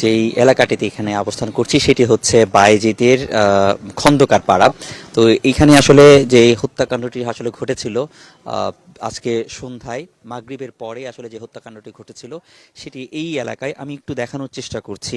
যেই এলাকাটিতে এখানে অবস্থান করছি সেটি হচ্ছে বায়েজিদের খন্দকার পাড়া। তো এইখানে আসলে যে হত্যাকাণ্ডটি আসলে ঘটেছিল আজকে সন্ধ্যায় মাগরিবের পরে আসলে যে হত্যাকাণ্ডটি ঘটেছিল সেটি এই এলাকায়। আমি একটু দেখানোর চেষ্টা করছি।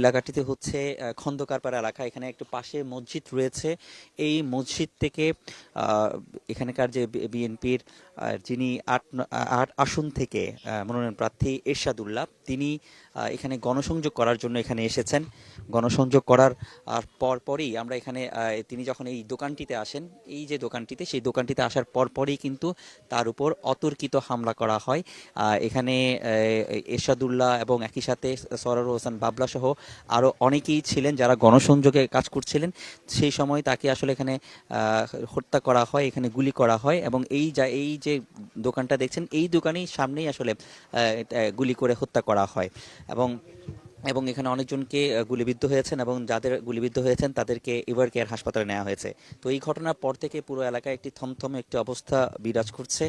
এলাকাটিতে হচ্ছে খন্দকার পাড়া এলাকা। এখানে একটু পাশে মসজিদ রয়েছে। এই মসজিদ থেকে এখানকার যে বিএনপির যিনি ৮ আসন থেকে মনোনয়ন প্রার্থী এরশাদুল্লাহ, তিনি এখানে গণসংযোগ করার জন্য এখানে এসেছেন। গণসংযোগ করার পরপরই আমরা এখানে তিনি যখন এই দোকানটিতে আসেন, এই যে দোকানটিতে, সেই দোকানটিতে আসার পরপরই কিন্তু তার উপর অতর্কিত হামলা করা হয়। এখানে এরশাদুল্লাহ এবং একই সাথে সরওয়ার হোসেন বাবলা সহ আরও অনেকেই ছিলেন যারা গণসংযোগে কাজ করছিলেন। সেই সময় তাকে আসলে এখানে হত্যা করা হয়, এখানে গুলি করা হয় এবং এই যে দোকানটা দেখছেন, এই দোকানেই সামনেই আসলে গুলি করে হত্যা করা হয়। এবং এবং এখানে অনেকজনকে গুলিবিদ্ধ হয়েছেন এবং যাদের গুলিবিদ্ধ হয়েছেন তাদেরকে এভার কেয়ার হাসপাতালে নেওয়া হয়েছে। তো এই ঘটনার পর থেকে পুরো এলাকায় একটি থমথমে একটি অবস্থা বিরাজ করছে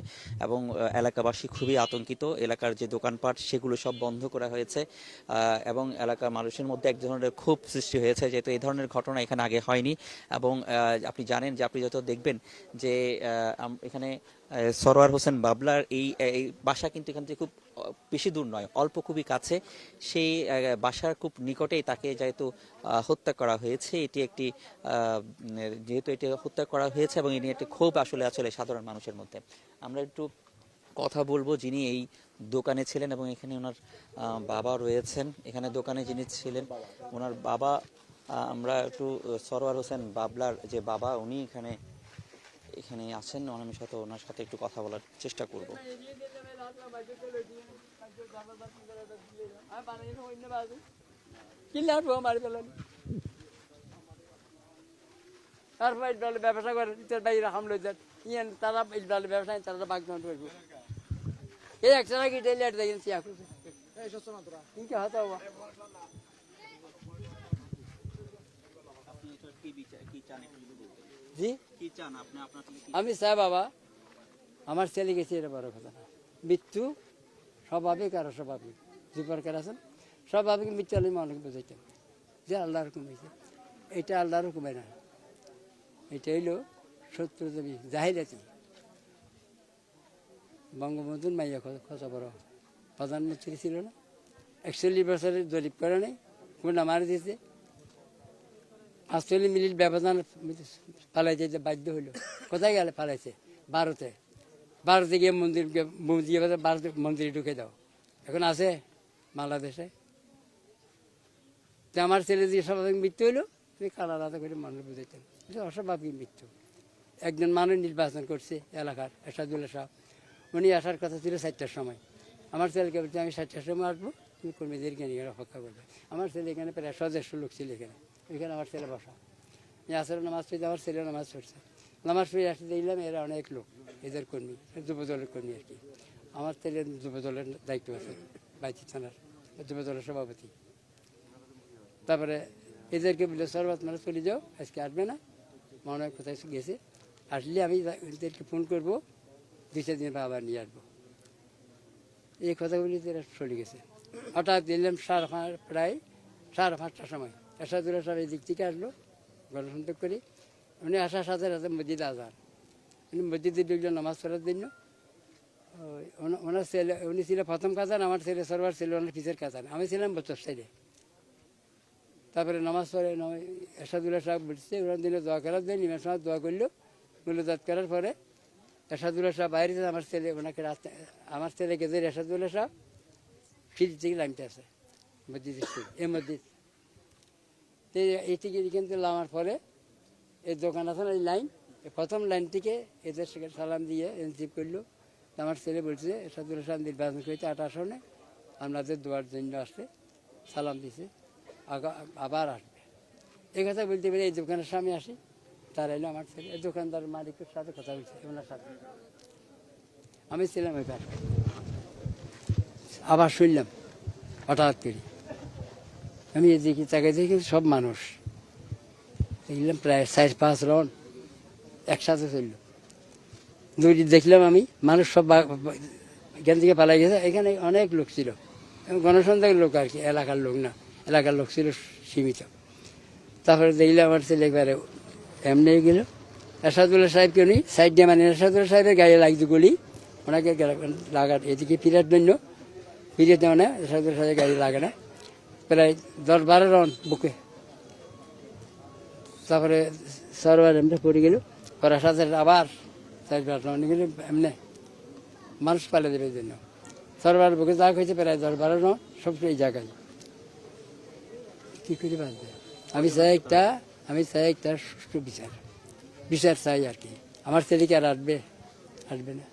এবং এলাকাবাসী খুবই আতঙ্কিত। এলাকার যে দোকানপাট সেগুলো সব বন্ধ করা হয়েছে এবং এলাকার মানুষের মধ্যে এক ধরনের ক্ষোভ সৃষ্টি হয়েছে, যেহেতু এই ধরনের ঘটনা এখানে আগে হয়নি। এবং আপনি জানেন যে, আপনি যত দেখবেন যে এখানে সরওয়ার হোসেন বাবলার এই বাসা কিন্তু এখান থেকে খুব বেশি দূর নয়, অল্প খুবই কাছে। সেই বাসার খুব নিকটেই তাকে যেহেতু হত্যা করা হয়েছে, এটি একটি যেহেতু এটি হত্যা করা হয়েছে এবং এ নিয়ে একটি ক্ষোভ আসলে সাধারণ মানুষের মধ্যে। আমরা একটু কথা বলবো যিনি এই দোকানে ছিলেন এবং এখানে ওনার বাবা রয়েছেন। এখানে দোকানে যিনি ছিলেন ওনার বাবা, আমরা একটু সরওয়ার হোসেন বাবলার যে বাবা, উনি এখানে আছেন। আমি ওনার সাথে একটু কথা বলার চেষ্টা করব। ব্যবসা করে বাইরে হামলে যান তারা ব্যবসা তারা বাগদান করবো এই একটা কি ডেলিয়ার দেখেন জি আমি চাই বাবা আমার ছেলে গেছে, এটা বড় কথা না। মৃত্যু স্বাভাবিক আর অস্বাভাবিক দুই প্রকার আছেন। স্বাভাবিক মৃত্যু হলে অনেক বোঝাইতাম যে আল্লাহর হুকুম হয়েছে, এটা আল্লাহর হুকুমে না, এটা হইলো শত্রু জমি জাহিলাতি। বঙ্গবন্ধুর মাইয়া খোঁজা বড় প্রধানমন্ত্রী ছিল না, 41 বছরের জরিপ করে নেই, কোনটা মারি দিয়েছে। 45 মিনিট ব্যবধান পালাই যেতে বাধ্য হইল। কোথায় গেলে পালাইছে? ভারতে গিয়ে ভারতে মন্দিরে ঢুকে দাও। এখন আছে বাংলাদেশে। আমার ছেলে যে স্বাভাবিক মৃত্যু হইলো, তুমি কালা রাতে করে মানুষ বুঝাইতেন অস্বাভাবিক মৃত্যু। একজন মানুষ নির্বাচন করছে এলাকার, এরশাদুল্লাহ সাহেব, উনি আসার কথা ছিল 4টার সময়। আমার ছেলেকে বলছে আমি 4টার সময় আসবো, তুমি কর্মীদেরকে নিয়ে অপেক্ষা করবে। আমার ছেলে এখানে প্রায় 150 লোক ছিল এখানে আমার ছেলে বসা। আসলে নামাজ পড়তে আমার ছেলে নামাজ পড়ছে, নামাজ পড়ে আসতে দেখলাম এরা অনেক লোক, এদের কর্মী, যুবদলের কর্মী আর কি। আমার ছেলে যুবদলের দায়িত্ব আছে বাইচি থানার, যুবদলের সভাপতি। তারপরে এদেরকে বলে সরবাত মানে চলে যাও, আজকে আসবে না, মনে হয় কোথায় গেছে, আসলে আমি এদেরকে ফোন করবো, 2-4 দিন আবার নিয়ে আসবো। এই কথাগুলি এরা চলে গেছে। হঠাৎ দিলাম প্রায় 5:30টার সময় এরশাদুল্লাহ সাহেব এই দিক থেকে আসলো গণসংযোগ করি। উনি আসার সাথে সাথে মসজিদে আজান, উনি মসজিদে ঢুকলো নামাজ পড়ার জন্য। ওনার ছেলে, উনি ছিল প্রথম কাজান, আমার ছেলে সরবার ছিল ওনার পিছের কাজান, আমি ছিলাম বছর সাইডে। তারপরে নামাজ পড়ে এরশাদুল্লাহ সাহেব বলছে ওনার দিনে দোয়া করার জন্য ইমাম সাহেব দোয়া করলো। মূল্যদাত করার পরে এরশাদুল্লাহ সাহেব বাইরে আমার ছেলে ওনাকে আমার ছেলেকে যে এরশাদুল্লাহ সাহেব ফির থেকে লাইনতে আছে মসজিদ, এই মসজিদ এই থেকে এখান থেকে নামার পরে এই দোকান আছে না, এই লাইন, প্রথম লাইন থেকে এদের সালাম দিয়ে রিসিভ করলো। আমার ছেলে বলছে এরশাদুল্লাহ সাহেব নির্বাচন করেছে 8 আসনে, আপনাদের দোয়ার জন্য আসছে, সালাম দিছে, আবার আসবে। এই কথা বলতে পারে এই দোকানের সামনে আসি, তার এলো আমার ছেলে, এই দোকানদার মালিকের সাথে কথা বলছে ওনার সাথে। আমি ছিলাম ওই পাশে, আবার শুনলাম হঠাৎ করে। আমি এদিকে তাকাই দেখি সব মানুষ, দেখলাম প্রায় 4-5 রাউন্ড একসাথে চললো। দেখলাম আমি মানুষ সব এখান থেকে পালাই গেছে। এখানে অনেক লোক ছিল, গণসংযোগের লোক আর কি, এলাকার লোক না, এলাকার লোক ছিল সীমিত। তারপরে দেখলে আমার ছেলে একবারে এমনি গেল, এরশাদুল্লাহ সাহেবকে উনি সাইড দিয়ে, মানে এরশাদুল্লাহ সাহেবের গায়ে লাগছে গুলি, ওনাকে লাগার এদিকে ফিরার জন্য ফিরে মানে এরশাদুল্লাহ সাহেবের গাড়ি লাগে না, প্রায় 10-12 রাউন্ড বুকে। তারপরে সরবার এমনি পড়ে গেল, পরে সাথে আবার 4-5 রাউন্ড গেলে এমনি মানুষ পালে দেবে জন্য সরবার বুকে যা হয়েছে প্রায় 10-12 রাউন্ড সব এই জায়গায়। কী করে বাঁচবে? আমি চাই একটা সুষ্ঠু বিচার চাই আর কি। আমার ছেলেকে আর আসবে না।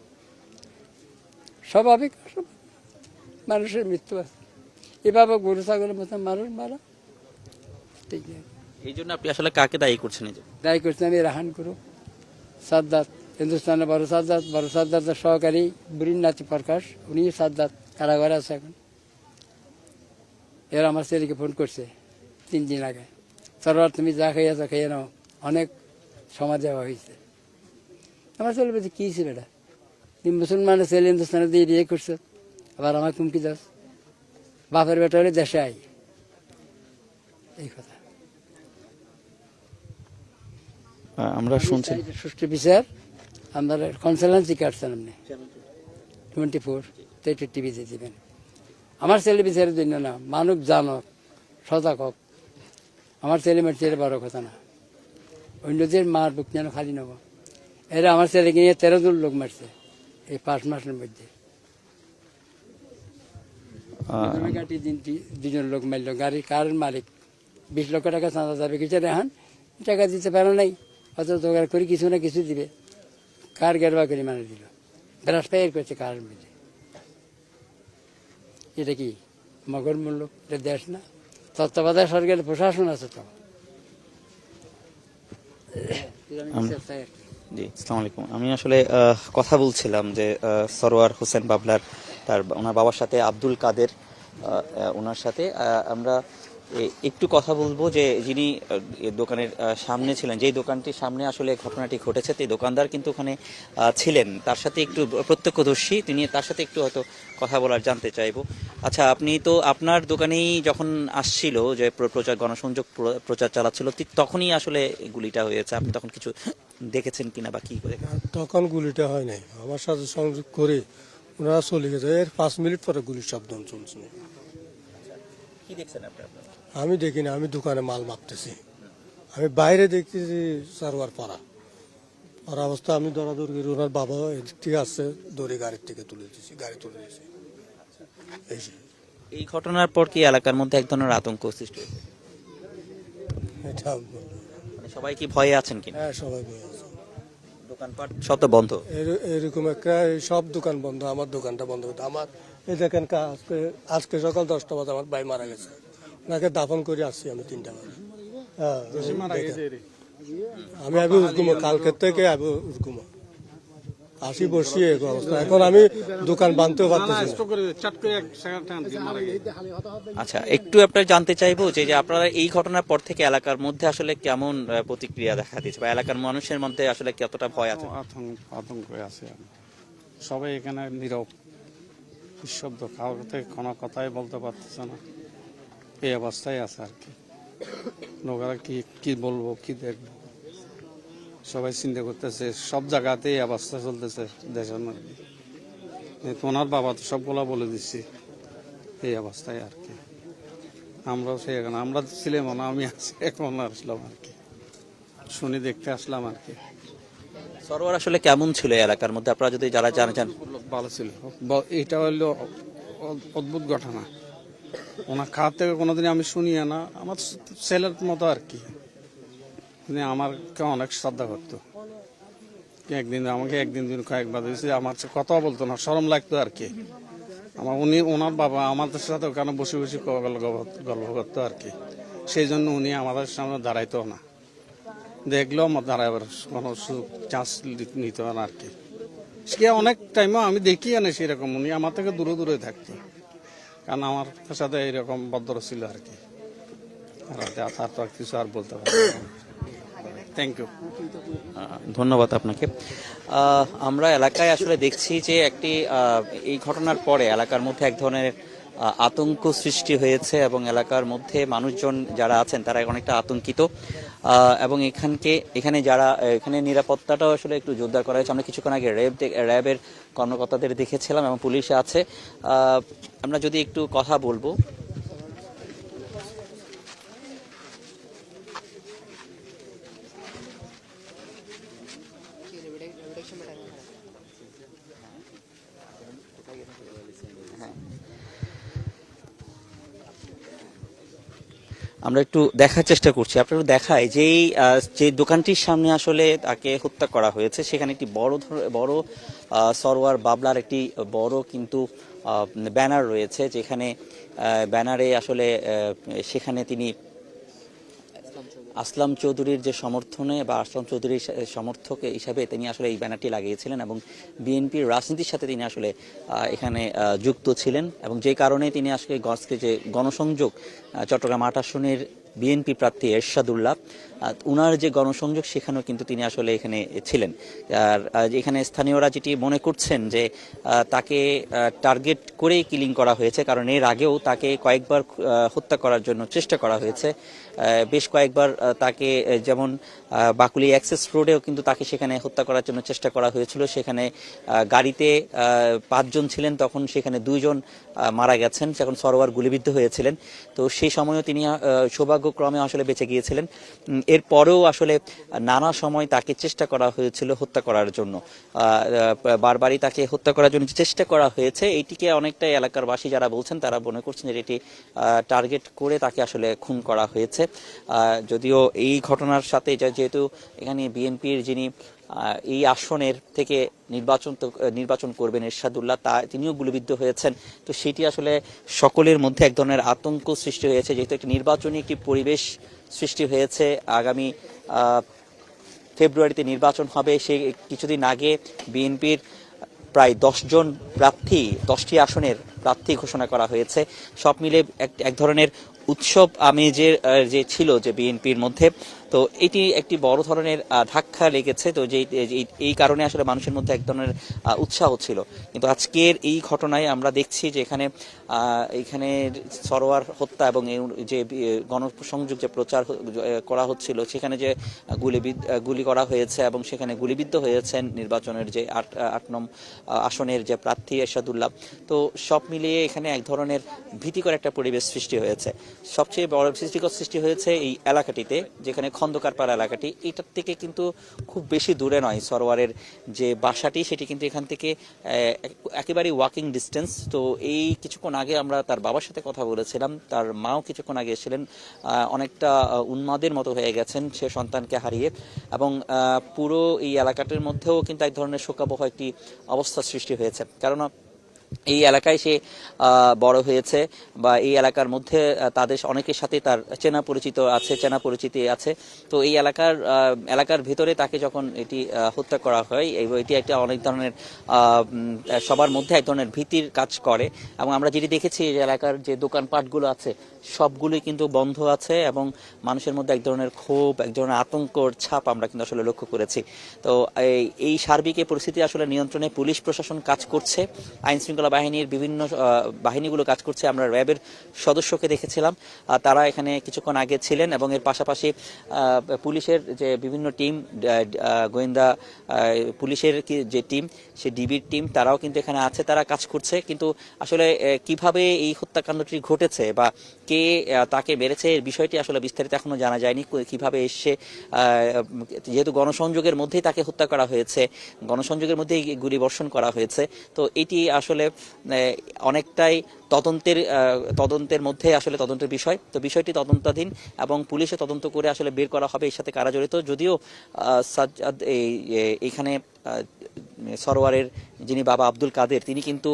স্বাভাবিক মানুষের মৃত্যু আছে, এভাবে গরু ছাগলের মতো মারা ঠিক আছে। এই জন্য আপনি আসলে কাকে দায়ী করছেন? এই যে দায়ী করছেন আমি রাহান করু সাদ্দাত, হিন্দুস্তানের বড় সাদ্দাতের সহকারী বুড়ির নাতি প্রকাশ, উনি সাদ্দাত কারাগারে আছে এখন। এর আমার ছেলেকে ফোন করছে 3 দিন আগে, সরবার তুমি যা খাইয়াছো খেয়ে নাও, অনেক সমাজ দেওয়া হয়েছে। আমার ছেলে বলছে কী ছিল এটা, তুমি মুসলমানের ছেলে হিন্দুস্তানে দিয়ে বিয়ে করছো, আবার আমার কুমকি দাস, বাপের বেটা হলে দেশে আই, এই কথা। আমরা শুনছি সুষ্ঠু বিচার আমরা কনসালটেন্সি কাটছেন আপনি 24 টিভিতে দিবেন। আমার ছেলে বিচারের জন্য না, মানুষ জানক সজাগ হোক। আমার ছেলে মেয়ের ছেলে বড় কথা না, অন্যদের মার বুক যেন খালি নেব। এরা আমার ছেলেকে নিয়ে 13 জন লোক মারছে এই 5 মাসের মধ্যে। গাড়ি 2 লোক মারল, গাড়ির কার মালিক 20 লক্ষ টাকা চাঁদা যাবে, কিছু রেহান টাকা দিতে পারে নাই, অত জোগাড় করে কিছু না কিছু দিবে, কার গেরবা করে মানে দিল, ব্রাশ পায়ের করছে কার মধ্যে। এটা কি মগর মূল্য? এটা দেশ না, তত্ত্বাবধায়ক সরকারের প্রশাসন আছে তো। জি, আসসালামু আলাইকুম। আমি আসলে কথা বলছিলাম যে সরোয়ার হোসেন বাবলার ওনার বাবার সাথে আব্দুল কাদের, ওনার সাথে আমরা একটু কথা বলবো, যে যিনি দোকানের সামনে ছিলেন, যেই দোকানটির সামনে আসলে ঘটনাটি ঘটেছে, এই দোকানদার কিন্তু ওখানে ছিলেন, তার সাথে একটু প্রত্যক্ষদর্শী, তিনি তার সাথে একটু হয়তো কথা বলার জানতে চাইবো। আচ্ছা, আপনি তো আপনার দোকানেই যখন আসছিল যে গণসংযোগ প্রচার চালাচ্ছিল, ঠিক তখনই আসলে গুলিটা হয়েছে, আপনি তখন কিছু দেখেছেন কিনা বা কি করে? তখন গুলিটা হয় নাই, আমার সাথে সংযোগ করে ওনারা চলে গেছে, এর 5 মিনিট পরে গুলির শব্দ শুনছি। কি দেখছেন আপনারা? আমি দেখিনি, আমি দোকানে মাল মাপতেছি, আমি বাইরে দেখতেছি সারোয়ার পাড়া অবস্থা। আমি দৌড়াদৌড়ি করি, ওনার বাবা এদিক থেকে আসছে, দড়ি গাড়ির থেকে তুলে দিয়েছি, গাড়ি তুলে দিয়েছি। এই ঘটনার পর কি এলাকার মধ্যে এক ধরনের আতঙ্ক সৃষ্টি হয়েছে? এটা মানে সবাই কি ভয়ে আছেন কিনা? হ্যাঁ, সবাই বয়ে আছে। দোকানপাট সব তো বন্ধ, এরকম একটা সব দোকান বন্ধ, আমার দোকানটা বন্ধ করতে। আমার এই দেখেন আজকে সকাল 10টা বাজে আমার ভাই মারা গেছে, ওনাকে দাফন করে আসছি আমি 3টা বাজে। হ্যাঁ, আমি আবি উঠগুমো, কালকের থেকে আবি উঠগুমো আসি বসছি এই অবস্থা। এখন আমি দোকান বাঁধতেও পারতেছি না। আচ্ছা, একটু আপনার জানতে চাইবো যে আপনারা এই ঘটনার পর থেকে এলাকার মধ্যে আসলে কেমন প্রতিক্রিয়া দেখা দিচ্ছে, বা এলাকার মানুষের মধ্যে আসলে কতটা ভয় আছে? আতঙ্ক আছে, সবাই এখানে নীরব নিঃশব্দ, কারোর থেকে কোনো কথাই বলতে পারতেছে না, এই অবস্থায় আছে আর কি। লোকেরা কি বলবো, কি দেখবো, সবাই চিন্তা করতেছে, সব জায়গাতেই অবস্থা চলতেছে দেশের মধ্যে। ওনার বাবা তো সবগুলা বলে দিচ্ছি, এই অবস্থায় আর কি। আমরাও সেই এখন আমরা ছিলাম না, আমি আছি এখন আসলাম আর কি, শুনে দেখতে আসলাম আর কি। সরোয়ার আসলে কেমন ছিল এলাকার মধ্যে, আপনারা যদি যারা জানেন? ভালো ছিল, এটা হলো অদ্ভুত ঘটনা। ওনার খাওয়ার থেকে কোনোদিন আমি শুনি না, আমার ছেলের মতো আর কি। আমাকে অনেক শ্রদ্ধা করতো, আমাকে একদিন কয়েকবার দিয়েছে, আমার কথা বলতো না, শরম লাগতো আর কি। ওনার বাবা আমাদের সাথে ওখানে বসে বসে গল্প করতো আর কি, সেই জন্য উনি আমাদের সামনে দাঁড়াইতো না, দেখলেও আমার দাঁড়াবার কোনো চান্স নিত না আর কি। সে অনেক টাইমও আমি দেখি না সেরকম, উনি আমার থেকে দূরে দূরে থাকতো, কারণ আমার সাথে এইরকম ভদ্র ছিল আর কি। তার কিছু আর বলতে পারি। থ্যাংক ইউ, ধন্যবাদ আপনাকে। আমরা এলাকায় আসলে দেখছি যে এই ঘটনার পরে এলাকার মধ্যে এক ধরনের আতঙ্ক সৃষ্টি হয়েছে এবং এলাকার মধ্যে মানুষজন যারা আছেন তারা অনেকটা আতঙ্কিত, এবং এখানে যারা এখানে নিরাপত্তাটাও আসলে একটু জোরদার করা হয়েছে। আমরা কিছুক্ষণ আগে র্যাবের কর্মকর্তাদের দেখেছিলাম এবং পুলিশ আছে। আমরা যদি একটু কথা বলবো, আমরা একটু দেখার চেষ্টা করছি, আপনারা দেখায় যে দোকানটির সামনে আসলে তাকে হত্যা করা হয়েছে সেখানে একটি বড় সরোয়ার বাবলার একটি বড় কিন্তু ব্যানার রয়েছে, যেখানে ব্যানারে আসলে সেখানে তিনি আসলাম চৌধুরীর যে সমর্থনে বা আসলাম চৌধুরীর সমর্থক হিসাবে তিনি আসলে এই ব্যানারটি লাগিয়েছিলেন এবং বিএনপির রাজনীতির সাথে তিনি আসলে এখানে যুক্ত ছিলেন এবং যে কারণে তিনি আসলে যে গণসংযোগ চট্টগ্রাম ৮ আসনের বিএনপি প্রার্থী এরশাদুল্লাহ, উনার যে গণসংযোগ সেখানেও কিন্তু তিনি আসলে এখানে ছিলেন। আর এখানে স্থানীয়রা যেটি মনে করছেন যে তাকে টার্গেট করেই কিলিং করা হয়েছে, কারণ এর আগেও তাকে কয়েকবার হত্যা করার জন্য চেষ্টা করা হয়েছে। বেশ কয়েকবার তাকে, যেমন বাকুলি অ্যাক্সেস রোডেও কিন্তু তাকে সেখানে হত্যা করার জন্য চেষ্টা করা হয়েছিল। সেখানে গাড়িতে 5 জন ছিলেন, তখন সেখানে 2 জন মারা গেছেন, যখন সরোয়ার গুলিবিদ্ধ হয়েছিলেন। তো সেই সময়ও তিনি সৌভাগ্যক্রমে আসলে বেঁচে গিয়েছিলেন। এরপরেও আসলে নানা সময় তাকে চেষ্টা করা হয়েছিল হত্যা করার জন্য, বারবারই তাকে হত্যা করার জন্য চেষ্টা করা হয়েছে। এইটিকে অনেকটাই এলাকার বাসী যারা বলছেন তারা মনে করছেন যে এটি টার্গেট করে তাকে আসলে খুন করা হয়েছে। যদিও এই ঘটনার সাথে যেহেতু এখানে বিএনপির যিনি এই আসনের থেকে নির্বাচন করবেন এরশাদুল্লাহ, তিনিও গুলিবিদ্ধ হয়েছেন, তো সেটি আসলে সকলের মধ্যে এক ধরনের আতঙ্ক সৃষ্টি হয়েছে, যেহেতু একটি নির্বাচনী একটি পরিবেশ সৃষ্টি হয়েছে। আগামী ফেব্রুয়ারিতে নির্বাচন হবে, সে কিছুদিন আগে বিএনপির প্রায় 10 জন প্রার্থী 10টি আসনের প্রার্থী ঘোষণা করা হয়েছে। সব মিলে এক ধরনের উৎসব আমেজের যে ছিল যে বিএনপির মধ্যে, তো এটি একটি বড় ধরনের ধাক্কা লেগেছে। তো এই কারণে আসলে মানুষের মধ্যে এক ধরনের উৎসাহ ছিল, কিন্তু আজকের এই ঘটনায় আমরা দেখছি যে এখানে সরোয়ার হত্যা এবং যে গণসংযোগ যে প্রচার করা হচ্ছিল সেখানে যে গুলি করা হয়েছে এবং সেখানে গুলিবিদ্ধ হয়েছেন নির্বাচনের যে 8 নং আসনের যে প্রার্থী এরশাদুল্লাহ। তো সব মিলিয়ে এখানে এক ধরনের ভীতিকর একটা পরিবেশ সৃষ্টি হয়েছে। সবচেয়ে বড় ভীতিকর সৃষ্টি হয়েছে এই এলাকাটিতে, যেখানে খন্দকারপাড়া এলাকাটি, এটার থেকে কিন্তু খুব বেশি দূরে নয় সরোয়ারের যে বাসাটি, সেটি কিন্তু এখান থেকে একেবারেই ওয়াকিং ডিস্টেন্স। তো এই কিছুক্ষণ আগে আমরা তার বাবার সাথে কথা বলেছিলাম, তার মাও কিছুক্ষণ আগে এসেছিলেন, অনেকটা উন্মাদের মতো হয়ে গেছেন সে সন্তানকে হারিয়ে, এবং পুরো এই এলাকাটির মধ্যেও কিন্তু এক ধরনের শোকাবহ একটি অবস্থা সৃষ্টি হয়েছে। কারণ এই এলাকায় সে বড় হয়েছে বা এই এলাকার মধ্যে তাদের অনেকের সাথে তার চেনা পরিচিতি আছে। তো এই এলাকার ভিতরে তাকে যখন এটি হত্যা করা হয়, এটি একটা অনেক ধরনের সবার মধ্যে এক ধরনের ভীতির কাজ করে। এবং আমরা যেটি দেখেছি যে এলাকার যে দোকানপাটগুলো আছে সবগুলোই কিন্তু বন্ধ আছে এবং মানুষের মধ্যে এক ধরনের ক্ষোভ, এক ধরনের আতঙ্কর ছাপ আমরা কিন্তু আসলে লক্ষ্য করেছি। তো এই সার্বিক পরিস্থিতি আসলে নিয়ন্ত্রণে পুলিশ প্রশাসন কাজ করছে, আইন শৃঙ্খলা বাহিনীর বিভিন্ন বাহিনীগুলো কাজ করছে। আমরা র্যাবের সদস্যকে দেখেছিলাম, তারা এখানে কিছুক্ষণ আগে ছিলেন, এবং এর পাশাপাশি পুলিশের যে বিভিন্ন টিম, গোয়েন্দা পুলিশের যে টিম, সে ডিবির টিম, তারাও কিন্তু এখানে আছে, তারা কাজ করছে। কিন্তু আসলে কিভাবে এই হত্যাকাণ্ডটি ঘটেছে বা কে তাকে মেরেছে এর বিষয়টি আসলে বিস্তারিত এখনো জানা যায়নি। কিভাবে এসে, যেহেতু গণসংযোগের মধ্যেই তাকে হত্যা করা হয়েছে, গণসংযোগের মধ্যেই গুলি বর্ষণ করা হয়েছে, তো এটি আসলে অনেকটাই তদন্তের মধ্যে আসলে তদন্তের বিষয়। তো বিষয়টি তদন্তাধীন এবং পুলিশে তদন্ত করে আসলে বের করা হবে এর সাথে কারা জড়িত। যদিও সাজ্জাদ এইখানে সরোয়ারের যিনি বাবা আব্দুল কাদের, তিনি কিন্তু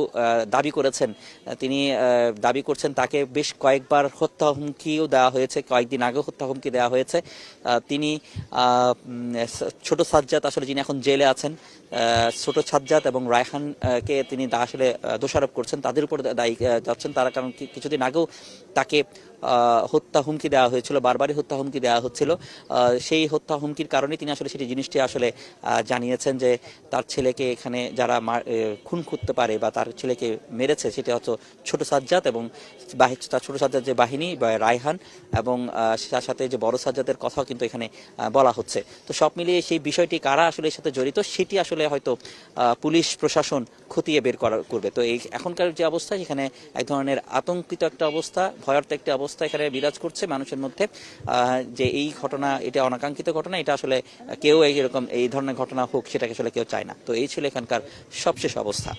দাবি করছেন তাকে বেশ কয়েকবার হত্যা হুমকিও দেওয়া হয়েছে, কয়েকদিন আগেও হত্যা হুমকি দেওয়া হয়েছে। তিনি ছোট সাজ্জাদ আসলে যিনি এখন জেলে আছেন, ছোট সাজ্জাদ এবং রায়হানকে তিনি আসলে দোষারোপ করছেন, তাদের উপর দায়ী যাচ্ছেন তারা, কারণ কিছুদিন আগেও তাকে হত্যা হুমকি দেওয়া হয়েছিল, বারবারই হত্যা হুমকি দেওয়া হচ্ছিল। সেই হত্যা হুমকির কারণে তিনি আসলে জিনিসটি আসলে জানিয়েছেন যে তার ছেলেকে এখানে যারা খুন করতে পারে বা তার ছেলেকে মেরেছে সেটা হচ্ছে ছোট সাজ্জাদ এবং তার ছোট সাজ্জাদ যে বাহিনী বা রায়হান এবং তার সাথে যে বড় সাজ্জাদের কথাও কিন্তু এখানে বলা হচ্ছে। তো সব মিলিয়ে সেই বিষয়টি কারা আসলে এর সাথে জড়িত সেটি আসলে হয়তো পুলিশ প্রশাসন খতিয়ে বের করবে। তো এই এখনকার যে অবস্থা এখানে এক ধরনের আতঙ্কিত একটা অবস্থা, ভয়ার্থ একটা অবস্থা এখানে বিরাজ করছে মানুষের মধ্যে, যে এই ঘটনা এটা অনাকাঙ্ক্ষিত ঘটনা, এটা আসলে কেউ এরকম এই ধরনের ঘটনা হোক সেটাকে আসলে কেউ চায় না। তো এই ছিল এখানকার সবশেষ অবস্থা।